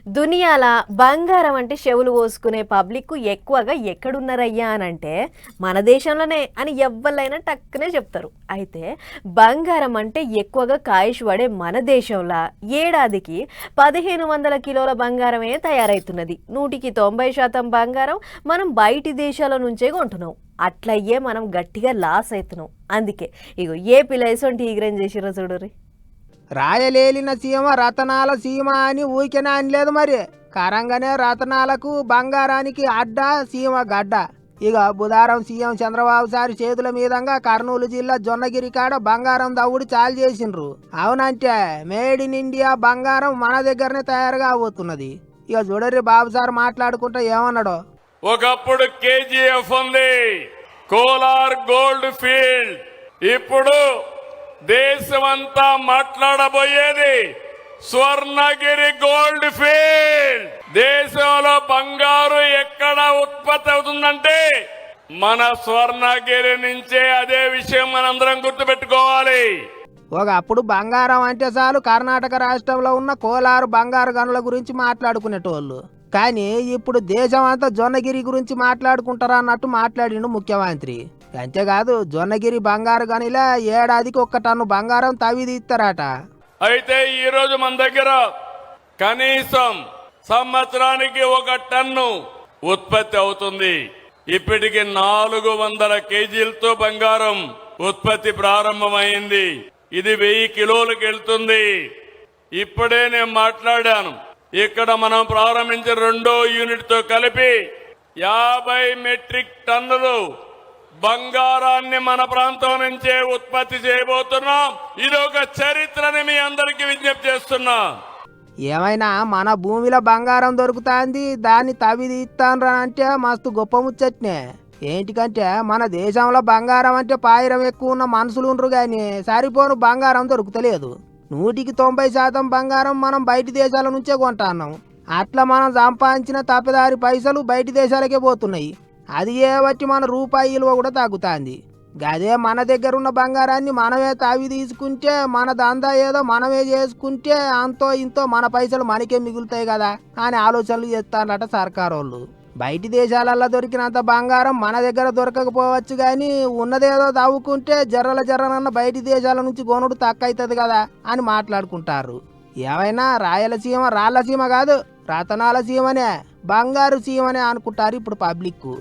దునియాల బంగారం అంటే చెవులు పోసుకునే పబ్లిక్ ఎక్కువగా ఎక్కడున్నారయ్యా అని అంటే మన దేశంలోనే అని ఎవ్వరైనా టక్కునే చెప్తారు. అయితే బంగారం అంటే ఎక్కువగా కాయిష్ పడే మన దేశంలో ఏడాదికి 1500 కిలోల బంగారమే తయారవుతున్నది. 190% బంగారం మనం బయటి దేశాల నుంచే కొంటున్నాం. అట్లయ్యే మనం గట్టిగా లాస్ అవుతున్నాం. అందుకే ఇగో ఏపీలో ఎసొంటి ఈగ్రేం చేసిర్రో చూడుర్రి. రాయలేలిన సీమ రతనాల సీమ అని ఊరికేనే అనలేదు మరి. కరంగానే రతనాలకు బంగారానికి అడ్డ సీమ గడ్డ. ఇక బుధారం సీఎం చంద్రబాబు సారి చేతుల మీదంగా కర్నూలు జిల్లా జొన్నగిరి కాడ బంగారం దవ్వుడు చాలు చేసిండ్రు. అవునంటే మేడ్ ఇన్ ఇండియా బంగారం మన దగ్గరనే తయారుగా అవుతున్నది. ఇక చూడరి బాబు సార్ మాట్లాడుకుంటా ఏమన్నాడో. ఒకప్పుడు కేజీఎఫ్ ఉంది, కోలార్ గోల్డ్ ఫీల్డ్. ఇప్పుడు దేశమంతా మాట్లాడబోయేది స్వర్ణగిరి గోల్డ్ ఫీల్డ్. దేశంలో బంగారు ఎక్కడ ఉత్పత్తి అవుతుందంటే మన స్వర్ణగిరి నుంచే. అదే విషయం మనందరం గుర్తుపెట్టుకోవాలి. ఒకప్పుడు బంగారం అంటే చాలు కర్ణాటక రాష్ట్రంలో ఉన్న కోలారు బంగారు గనుల గురించి మాట్లాడుకునేటోళ్ళు. కానీ ఇప్పుడు దేశం అంతా జొన్నగిరి గురించి మాట్లాడుకుంటారా అన్నట్టు మాట్లాడిండు ముఖ్యమంత్రి. అంతేకాదు జొన్నగిరి బంగారు గనిలా ఏడాదికి 1 టన్ను బంగారం తవ్వి తీస్తారట. అయితే ఈ రోజు మన దగ్గర కనీసం సంవత్సరానికి 1 టన్ను ఉత్పత్తి అవుతుంది. ఇప్పటికి 400 కేజీలతో బంగారం ఉత్పత్తి ప్రారంభమైంది. ఇది 1000 కిలోలకు వెళ్తుంది. ఇప్పుడే నేను మాట్లాడాను. ఇక్కడ మనం ప్రారంభించిన 2వ యూనిట్ తో కలిపి 50 మెట్రిక్ టన్నులు బంగారాన్ని మన ప్రాంతం నుంచే ఉత్పత్తి చేయబోతున్నాం. ఇది ఒక చరిత్రని మీ అందరికీ విజ్ఞప్తి చేస్తున్నా. ఏమైనా మన భూమిలో బంగారం దొరుకుతాంది, దాన్ని తవ్వి తీస్తాను అంటే మస్తు గొప్ప ముచ్చట్నే. ఏంటికంటే మన దేశంలో బంగారం అంటే పాయిరం ఎక్కువ ఉన్న మనుషులు ఉండరు గాని సరిపోను బంగారం దొరుకుతలేదు. 190% బంగారం మనం బయటి దేశాల నుంచే కొంటున్నాం. అట్లా మనం సంపాదించిన తప్పదారి పైసలు బయటి దేశాలకే పోతున్నాయి. అది బట్టి మన రూపాయి విలువ కూడా తగ్గుతుంది. గదే మన దగ్గర ఉన్న బంగారాన్ని మనమే తావి తీసుకుంటే, మన దందా ఏదో మనమే చేసుకుంటే అంతో ఇంతో మన పైసలు మనకే మిగులుతాయి కదా అని ఆలోచనలు చేస్తారట సర్కారు వాళ్ళు. బయటి దేశాలల్లో దొరికినంత బంగారం మన దగ్గర దొరకకపోవచ్చు కానీ ఉన్నదేదో తవ్వుకుంటే జర్రనన్న బయటి దేశాల నుంచి కొనుడు తక్కువ అవుతుంది కదా అని మాట్లాడుకుంటారు. ఏమైనా రాయలసీమ రాళ్లసీమ కాదు, రతనాల సీమనే, బంగారు సీమనే అనుకుంటారు ఇప్పుడు పబ్లిక్.